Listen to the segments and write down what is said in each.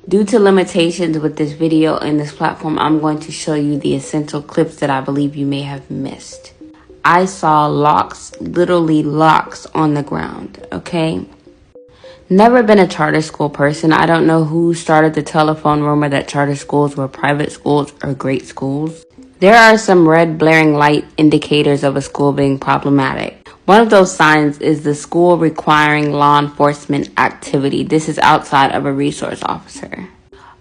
Due to limitations with this video and this platform, I'm going to show you the essential clips that I believe you may have missed. I saw locks, literally locks on the ground, okay? Never been a charter school person. I don't know who started the telephone rumor that charter schools were private schools or great schools. There are some red blaring light indicators of a school being problematic. One of those signs is the school requiring law enforcement activity. This is outside of a resource officer.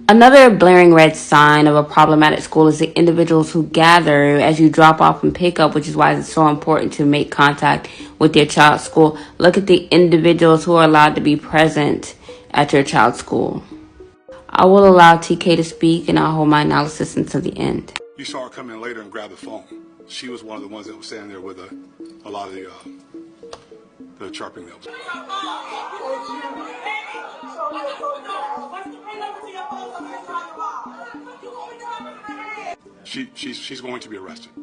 Another blaring red sign of a problematic school is the individuals who gather as you drop off and pick up, which is why it's so important to make contact with your child's school. Look at the individuals who are allowed to be present at your child's school. I will allow TK to speak and I'll hold my analysis until the end. You saw her come in later and grab the phone. She was one of the ones that was standing there with a lot of the sharpening nails. She's going to be arrested.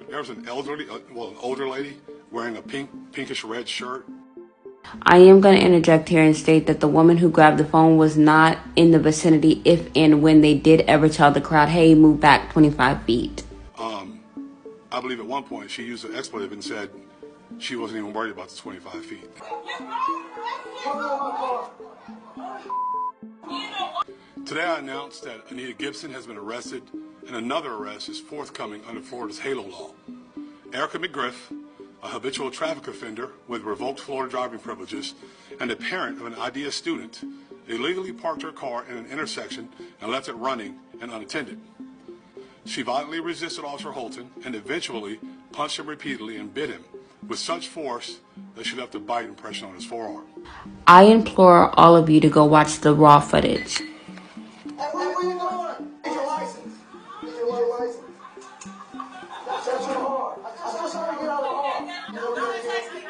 There was an an older lady wearing a pinkish red shirt. I am going to interject here and state that the woman who grabbed the phone was not in the vicinity if and when they did ever tell the crowd, hey, move back 25 feet. I believe at one point she used an expletive and said she wasn't even worried about the 25 feet. Today I announced that Anita Gibson has been arrested and another arrest is forthcoming under Florida's HALO law. Erica Mcgriff, a habitual traffic offender with revoked Florida driving privileges and a parent of an IDEA student, illegally parked her car in an intersection and left it running and unattended. She violently resisted Officer Holton and eventually punched him repeatedly and bit him with such force that she left a bite impression on his forearm. I implore all of you to go watch the raw footage. Hey, where you going? Get your license. Get your license. That's your car. I'm still trying to get out of the car. Don't text me. I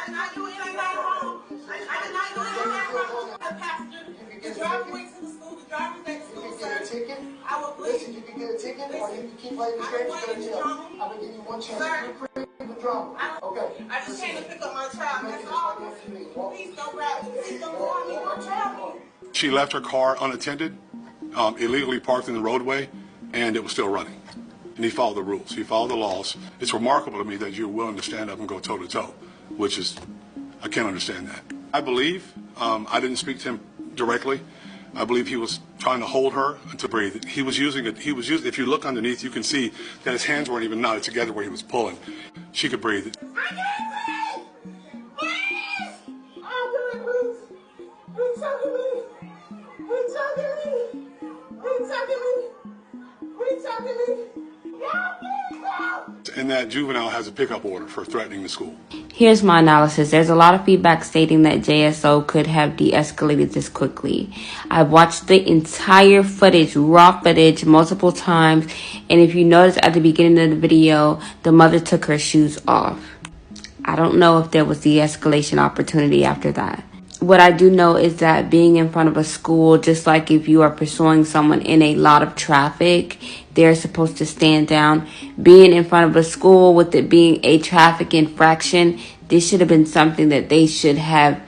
did not do anything wrong. I did not do anything wrong. The passenger, the driver went to the school, the driver back to school, sir. You can get a ticket. I will please. Listen, you can get a ticket or you can keep playing the game. I'm going to give you one chance. Sir. Okay. I just came to pick up my child. That's all. Please don't grab me. Please don't grab me. Don't grab me. She left her car unattended, illegally parked in the roadway, and it was still running. And he followed the rules. He followed the laws. It's remarkable to me that you're willing to stand up and go toe-to-toe, which is, I can't understand that. I believe, I didn't speak to him directly. I believe he was trying to hold her to breathe. He was using it. If you look underneath, you can see that his hands weren't even knotted together where he was pulling. She could breathe. I can't breathe! Please! I'm gonna lose. Please talk to me. Please talk to me. Please talk to me. Please talk to me. No, please, no. And that juvenile has a pickup order for threatening the school. Here's my analysis. There's a lot of feedback stating that JSO could have de-escalated this quickly. I've watched the entire footage, raw footage, multiple times. And if you notice at the beginning of the video, the mother took her shoes off. I don't know if there was de-escalation opportunity after that. What I do know is that being in front of a school, just like if you are pursuing someone in a lot of traffic, they're supposed to stand down. Being in front of a school with it being a traffic infraction, this should have been something that they should have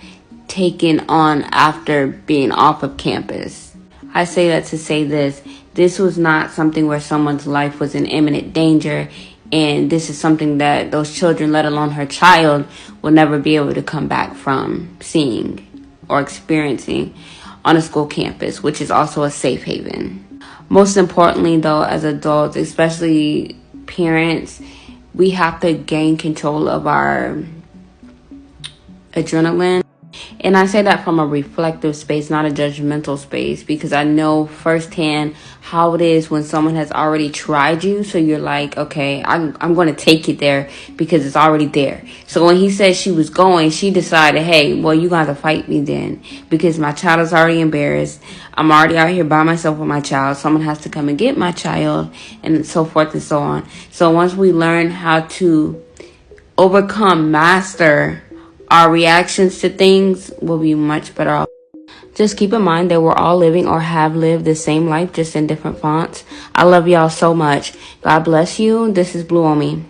taken on after being off of campus. I say that to say this. This was not something where someone's life was in imminent danger. And this is something that those children, let alone her child, will never be able to come back from seeing or experiencing on a school campus, which is also a safe haven. Most importantly, though, as adults, especially parents, we have to gain control of our adrenaline. And I say that from a reflective space, not a judgmental space, because I know firsthand how it is when someone has already tried you. So you're like, okay, I'm going to take it there because it's already there. So when he said she was going, she decided, hey, well, you got to fight me then because my child is already embarrassed. I'm already out here by myself with my child. Someone has to come and get my child and so forth and so on. So once we learn how to overcome, master our reactions to things, will be much better off. Just keep in mind that we're all living or have lived the same life, just in different fonts. I love y'all so much. God bless you. This is Blue on Me.